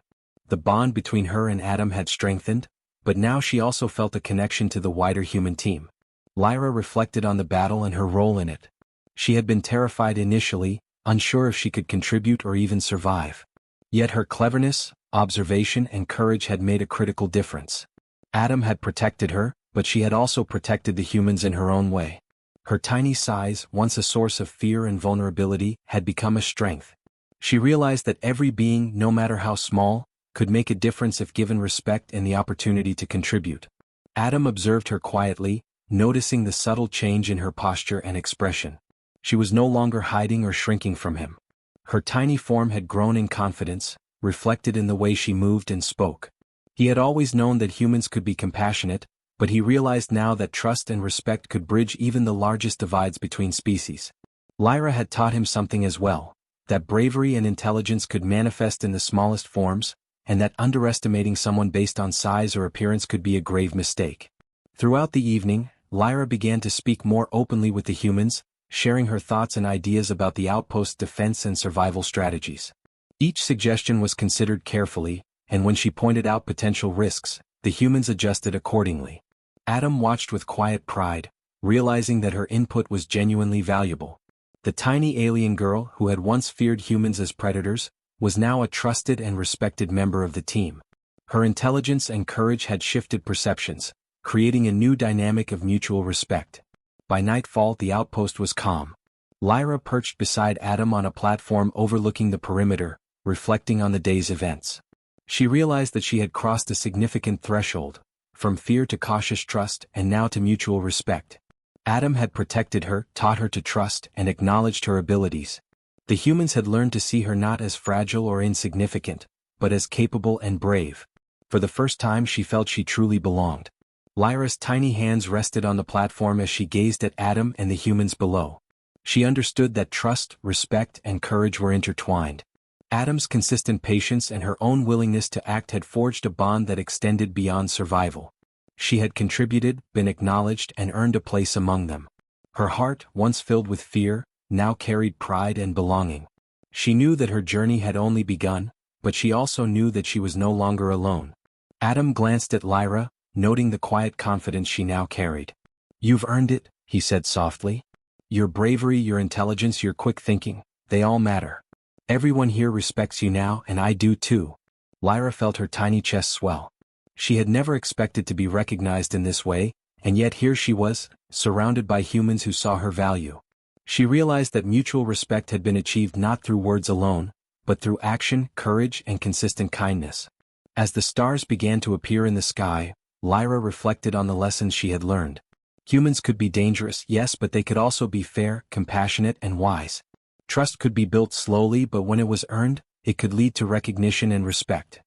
The bond between her and Adam had strengthened, but now she also felt a connection to the wider human team. Lyra reflected on the battle and her role in it. She had been terrified initially, unsure if she could contribute or even survive. Yet her cleverness, observation, and courage had made a critical difference. Adam had protected her, but she had also protected the humans in her own way. Her tiny size, once a source of fear and vulnerability, had become a strength. She realized that every being, no matter how small, could make a difference if given respect and the opportunity to contribute. Adam observed her quietly, noticing the subtle change in her posture and expression. She was no longer hiding or shrinking from him. Her tiny form had grown in confidence, reflected in the way she moved and spoke. He had always known that humans could be compassionate, but he realized now that trust and respect could bridge even the largest divides between species. Lyra had taught him something as well, that bravery and intelligence could manifest in the smallest forms, and that underestimating someone based on size or appearance could be a grave mistake. Throughout the evening, Lyra began to speak more openly with the humans, sharing her thoughts and ideas about the outpost's defense and survival strategies. Each suggestion was considered carefully, and when she pointed out potential risks, the humans adjusted accordingly. Adam watched with quiet pride, realizing that her input was genuinely valuable. The tiny alien girl, who had once feared humans as predators, was now a trusted and respected member of the team. Her intelligence and courage had shifted perceptions, creating a new dynamic of mutual respect. By nightfall, the outpost was calm. Lyra perched beside Adam on a platform overlooking the perimeter, reflecting on the day's events. She realized that she had crossed a significant threshold, from fear to cautious trust and now to mutual respect. Adam had protected her, taught her to trust, and acknowledged her abilities. The humans had learned to see her not as fragile or insignificant, but as capable and brave. For the first time she felt she truly belonged. Lyra's tiny hands rested on the platform as she gazed at Adam and the humans below. She understood that trust, respect, and courage were intertwined. Adam's consistent patience and her own willingness to act had forged a bond that extended beyond survival. She had contributed, been acknowledged, and earned a place among them. Her heart, once filled with fear, now carried pride and belonging. She knew that her journey had only begun, but she also knew that she was no longer alone. Adam glanced at Lyra, noting the quiet confidence she now carried. "You've earned it," he said softly. "Your bravery, your intelligence, your quick thinking, they all matter. Everyone here respects you now, and I do too." Lyra felt her tiny chest swell. She had never expected to be recognized in this way, and yet here she was, surrounded by humans who saw her value. She realized that mutual respect had been achieved not through words alone, but through action, courage, and consistent kindness. As the stars began to appear in the sky, Lyra reflected on the lessons she had learned. Humans could be dangerous, yes, but they could also be fair, compassionate, and wise. Trust could be built slowly, but when it was earned, it could lead to recognition and respect.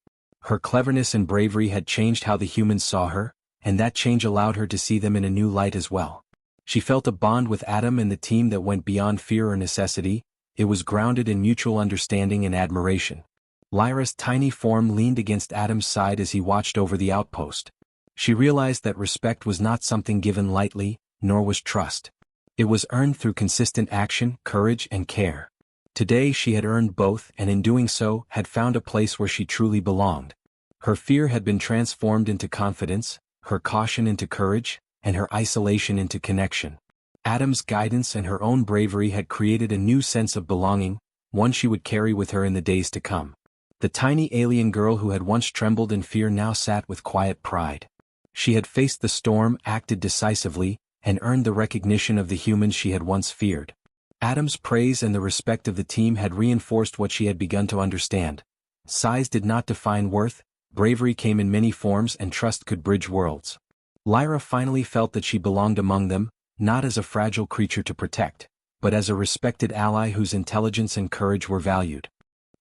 Her cleverness and bravery had changed how the humans saw her, and that change allowed her to see them in a new light as well. She felt a bond with Adam and the team that went beyond fear or necessity. It was grounded in mutual understanding and admiration. Lyra's tiny form leaned against Adam's side as he watched over the outpost. She realized that respect was not something given lightly, nor was trust. It was earned through consistent action, courage, and care. Today she had earned both, and in doing so, had found a place where she truly belonged. Her fear had been transformed into confidence, her caution into courage, and her isolation into connection. Adam's guidance and her own bravery had created a new sense of belonging, one she would carry with her in the days to come. The tiny alien girl who had once trembled in fear now sat with quiet pride. She had faced the storm, acted decisively, and earned the recognition of the humans she had once feared. Adam's praise and the respect of the team had reinforced what she had begun to understand. Size did not define worth, bravery came in many forms, and trust could bridge worlds. Lyra finally felt that she belonged among them, not as a fragile creature to protect, but as a respected ally whose intelligence and courage were valued.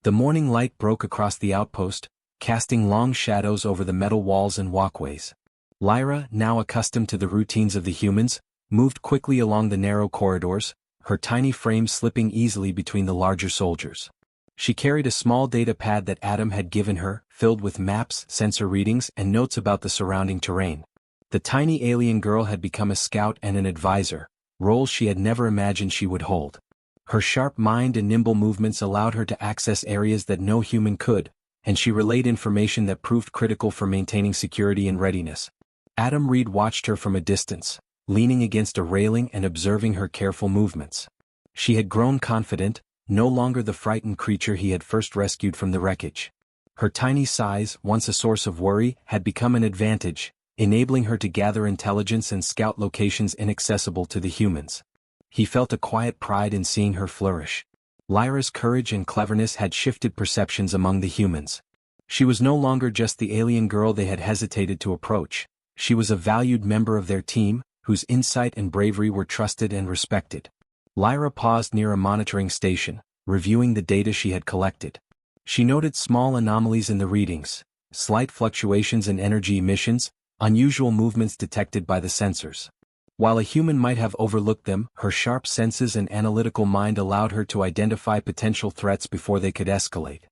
The morning light broke across the outpost, casting long shadows over the metal walls and walkways. Lyra, now accustomed to the routines of the humans, moved quickly along the narrow corridors, her tiny frame slipping easily between the larger soldiers. She carried a small data pad that Adam had given her, filled with maps, sensor readings, and notes about the surrounding terrain. The tiny alien girl had become a scout and an advisor, roles she had never imagined she would hold. Her sharp mind and nimble movements allowed her to access areas that no human could, and she relayed information that proved critical for maintaining security and readiness. Adam Reed watched her from a distance, leaning against a railing and observing her careful movements. She had grown confident, no longer the frightened creature he had first rescued from the wreckage. Her tiny size, once a source of worry, had become an advantage, enabling her to gather intelligence and scout locations inaccessible to the humans. He felt a quiet pride in seeing her flourish. Lyra's courage and cleverness had shifted perceptions among the humans. She was no longer just the alien girl they had hesitated to approach. She was a valued member of their team, whose insight and bravery were trusted and respected. Lyra paused near a monitoring station, reviewing the data she had collected. She noted small anomalies in the readings, slight fluctuations in energy emissions, unusual movements detected by the sensors. While a human might have overlooked them, her sharp senses and analytical mind allowed her to identify potential threats before they could escalate.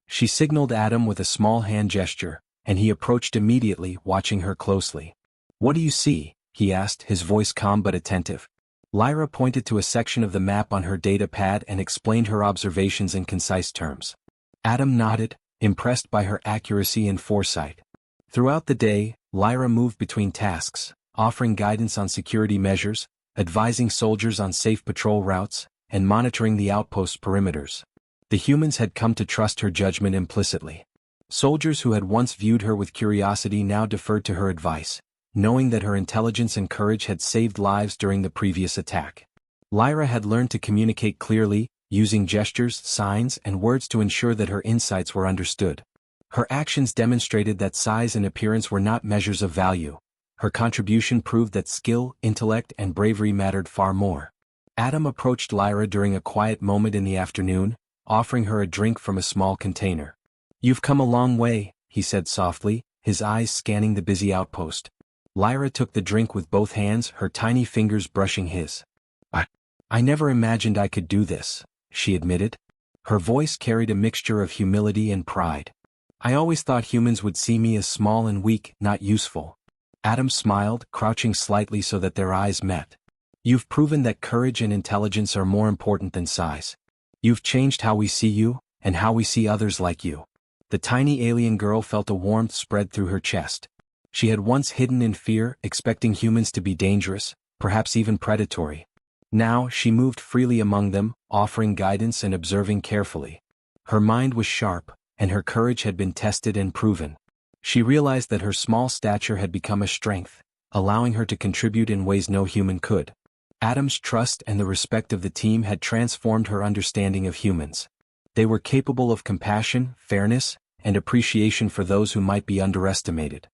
She signaled Adam with a small hand gesture, and he approached immediately, watching her closely. "What do you see?" he asked, his voice calm but attentive. Lyra pointed to a section of the map on her data pad and explained her observations in concise terms. Adam nodded, impressed by her accuracy and foresight. Throughout the day, Lyra moved between tasks, offering guidance on security measures, advising soldiers on safe patrol routes, and monitoring the outpost's perimeters. The humans had come to trust her judgment implicitly. Soldiers who had once viewed her with curiosity now deferred to her advice, knowing that her intelligence and courage had saved lives during the previous attack. Lyra had learned to communicate clearly, using gestures, signs, and words to ensure that her insights were understood. Her actions demonstrated that size and appearance were not measures of value. Her contribution proved that skill, intellect, and bravery mattered far more. Adam approached Lyra during a quiet moment in the afternoon, offering her a drink from a small container. "You've come a long way," he said softly, his eyes scanning the busy outpost. Lyra took the drink with both hands, her tiny fingers brushing his. I never imagined I could do this," she admitted. Her voice carried a mixture of humility and pride. "I always thought humans would see me as small and weak, not useful." Adam smiled, crouching slightly so that their eyes met. "You've proven that courage and intelligence are more important than size. You've changed how we see you, and how we see others like you." The tiny alien girl felt a warmth spread through her chest. She had once hidden in fear, expecting humans to be dangerous, perhaps even predatory. Now she moved freely among them, offering guidance and observing carefully. Her mind was sharp, and her courage had been tested and proven. She realized that her small stature had become a strength, allowing her to contribute in ways no human could. Adam's trust and the respect of the team had transformed her understanding of humans. They were capable of compassion, fairness, and appreciation for those who might be underestimated.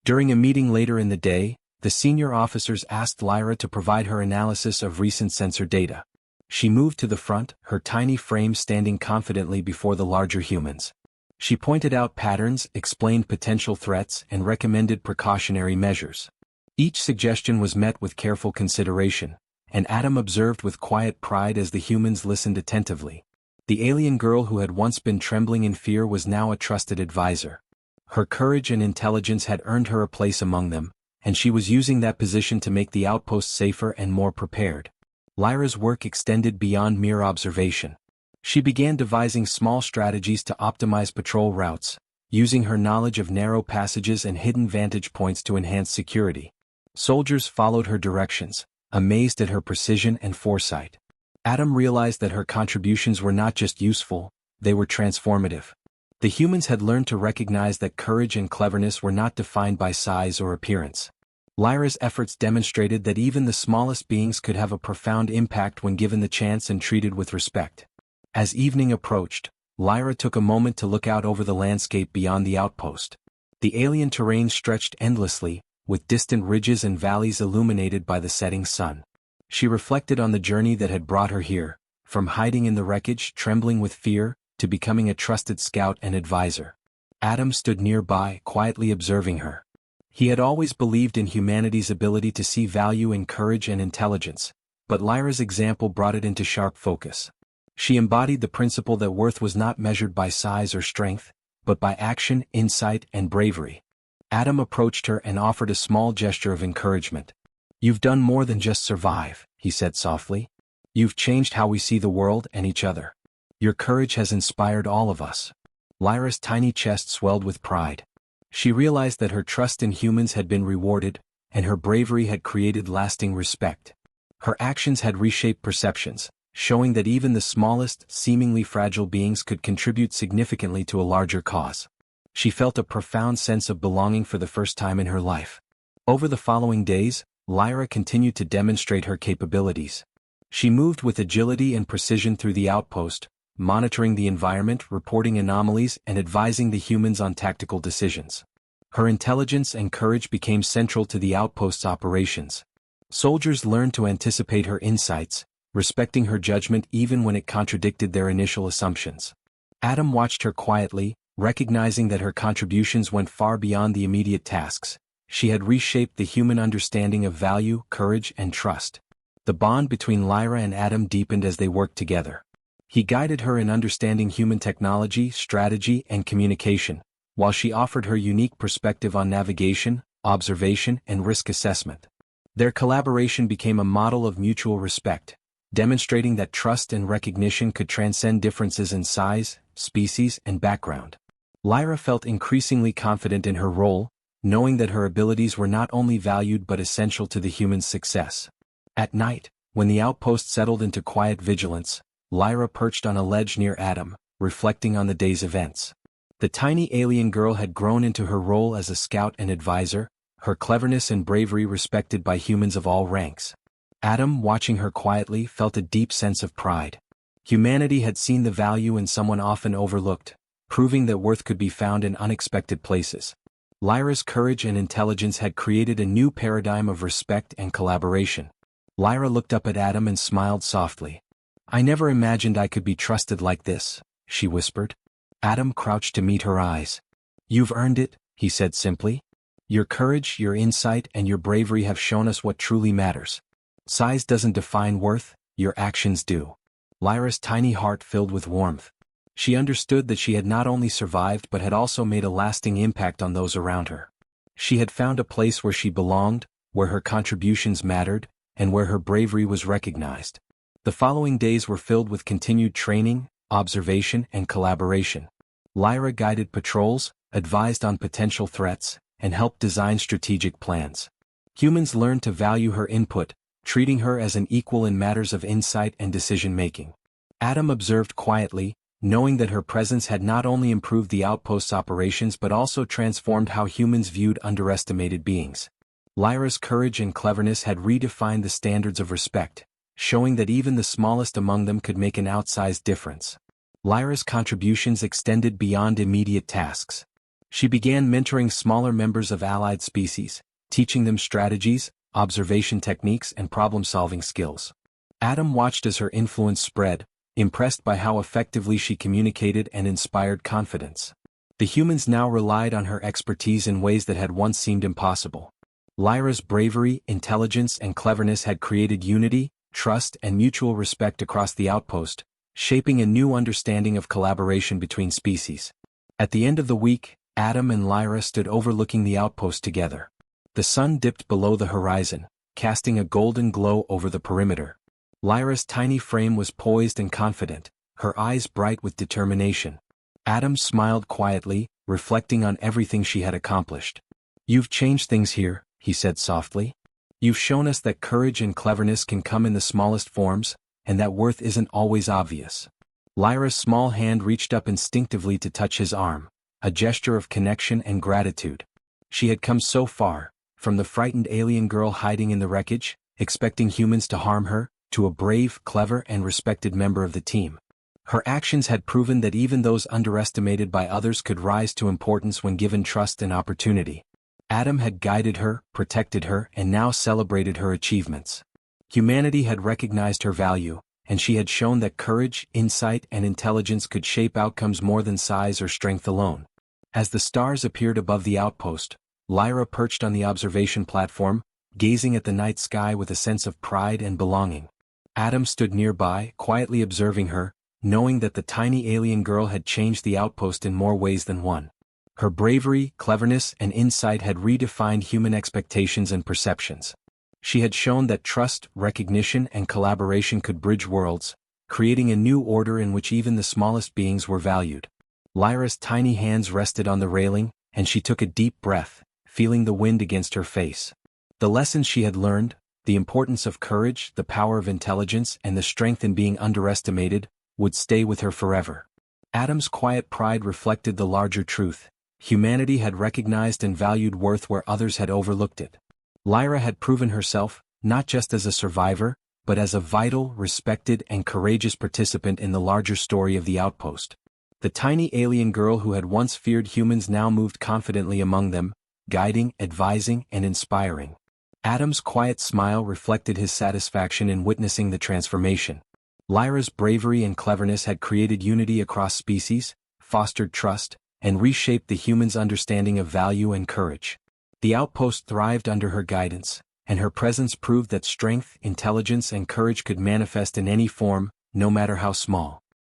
During a meeting later in the day, The senior officers asked Lyra to provide her analysis of recent sensor data. She moved to the front, her tiny frame standing confidently before the larger humans. She pointed out patterns, explained potential threats, and recommended precautionary measures. Each suggestion was met with careful consideration, and Adam observed with quiet pride as the humans listened attentively. The alien girl who had once been trembling in fear was now a trusted advisor. Her courage and intelligence had earned her a place among them, and she was using that position to make the outpost safer and more prepared. Lyra's work extended beyond mere observation. She began devising small strategies to optimize patrol routes, using her knowledge of narrow passages and hidden vantage points to enhance security. Soldiers followed her directions, amazed at her precision and foresight. Adam realized that her contributions were not just useful, they were transformative. The humans had learned to recognize that courage and cleverness were not defined by size or appearance. Lyra's efforts demonstrated that even the smallest beings could have a profound impact when given the chance and treated with respect. As evening approached, Lyra took a moment to look out over the landscape beyond the outpost. The alien terrain stretched endlessly, with distant ridges and valleys illuminated by the setting sun. She reflected on the journey that had brought her here, from hiding in the wreckage, trembling with fear, to becoming a trusted scout and advisor. Adam stood nearby, quietly observing her. He had always believed in humanity's ability to see value in courage and intelligence, but Lyra's example brought it into sharp focus. She embodied the principle that worth was not measured by size or strength, but by action, insight, and bravery. Adam approached her and offered a small gesture of encouragement. "You've done more than just survive," he said softly. "You've changed how we see the world and each other. Your courage has inspired all of us." Lyra's tiny chest swelled with pride. She realized that her trust in humans had been rewarded, and her bravery had created lasting respect. Her actions had reshaped perceptions, showing that even the smallest, seemingly fragile beings could contribute significantly to a larger cause. She felt a profound sense of belonging for the first time in her life. Over the following days, Lyra continued to demonstrate her capabilities. She moved with agility and precision through the outpost, monitoring the environment, reporting anomalies, and advising the humans on tactical decisions. Her intelligence and courage became central to the outpost's operations. Soldiers learned to anticipate her insights, respecting her judgment even when it contradicted their initial assumptions. Adam watched her quietly, recognizing that her contributions went far beyond the immediate tasks. She had reshaped the human understanding of value, courage, and trust. The bond between Lyra and Adam deepened as they worked together. He guided her in understanding human technology, strategy, and communication, while she offered her unique perspective on navigation, observation, and risk assessment. Their collaboration became a model of mutual respect, demonstrating that trust and recognition could transcend differences in size, species, and background. Lyra felt increasingly confident in her role, knowing that her abilities were not only valued but essential to the humans' success. At night, when the outpost settled into quiet vigilance, Lyra perched on a ledge near Adam, reflecting on the day's events. The tiny alien girl had grown into her role as a scout and advisor, her cleverness and bravery respected by humans of all ranks. Adam, watching her quietly, felt a deep sense of pride. Humanity had seen the value in someone often overlooked, proving that worth could be found in unexpected places. Lyra's courage and intelligence had created a new paradigm of respect and collaboration. Lyra looked up at Adam and smiled softly. "I never imagined I could be trusted like this," she whispered. Adam crouched to meet her eyes. "You've earned it," he said simply. "Your courage, your insight, and your bravery have shown us what truly matters. Size doesn't define worth, your actions do." Lyra's tiny heart filled with warmth. She understood that she had not only survived but had also made a lasting impact on those around her. She had found a place where she belonged, where her contributions mattered, and where her bravery was recognized. The following days were filled with continued training, observation, and collaboration. Lyra guided patrols, advised on potential threats, and helped design strategic plans. Humans learned to value her input, treating her as an equal in matters of insight and decision-making. Adam observed quietly, knowing that her presence had not only improved the outpost's operations but also transformed how humans viewed underestimated beings. Lyra's courage and cleverness had redefined the standards of respect, showing that even the smallest among them could make an outsized difference. Lyra's contributions extended beyond immediate tasks. She began mentoring smaller members of allied species, teaching them strategies, observation techniques and problem-solving skills. Adam watched as her influence spread, impressed by how effectively she communicated and inspired confidence. The humans now relied on her expertise in ways that had once seemed impossible. Lyra's bravery, intelligence and cleverness had created unity, trust and mutual respect across the outpost, shaping a new understanding of collaboration between species. At the end of the week, Adam and Lyra stood overlooking the outpost together. The sun dipped below the horizon, casting a golden glow over the perimeter. Lyra's tiny frame was poised and confident, her eyes bright with determination. Adam smiled quietly, reflecting on everything she had accomplished. "You've changed things here," he said softly. "You've shown us that courage and cleverness can come in the smallest forms, and that worth isn't always obvious." Lyra's small hand reached up instinctively to touch his arm, a gesture of connection and gratitude. She had come so far, from the frightened alien girl hiding in the wreckage, expecting humans to harm her, to a brave, clever and respected member of the team. Her actions had proven that even those underestimated by others could rise to importance when given trust and opportunity. Adam had guided her, protected her, and now celebrated her achievements. Humanity had recognized her value, and she had shown that courage, insight, and intelligence could shape outcomes more than size or strength alone. As the stars appeared above the outpost, Lyra perched on the observation platform, gazing at the night sky with a sense of pride and belonging. Adam stood nearby, quietly observing her, knowing that the tiny alien girl had changed the outpost in more ways than one. Her bravery, cleverness, and insight had redefined human expectations and perceptions. She had shown that trust, recognition, and collaboration could bridge worlds, creating a new order in which even the smallest beings were valued. Lyra's tiny hands rested on the railing, and she took a deep breath, feeling the wind against her face. The lessons she had learned, the importance of courage, the power of intelligence, and the strength in being underestimated, would stay with her forever. Adam's quiet pride reflected the larger truth. Humanity had recognized and valued worth where others had overlooked it. Lyra had proven herself, not just as a survivor, but as a vital, respected, and courageous participant in the larger story of the outpost. The tiny alien girl who had once feared humans now moved confidently among them, guiding, advising, and inspiring. Adam's quiet smile reflected his satisfaction in witnessing the transformation. Lyra's bravery and cleverness had created unity across species, fostered trust, and reshaped the humans' understanding of value and courage. The outpost thrived under her guidance, and her presence proved that strength, intelligence, and courage could manifest in any form, no matter how small.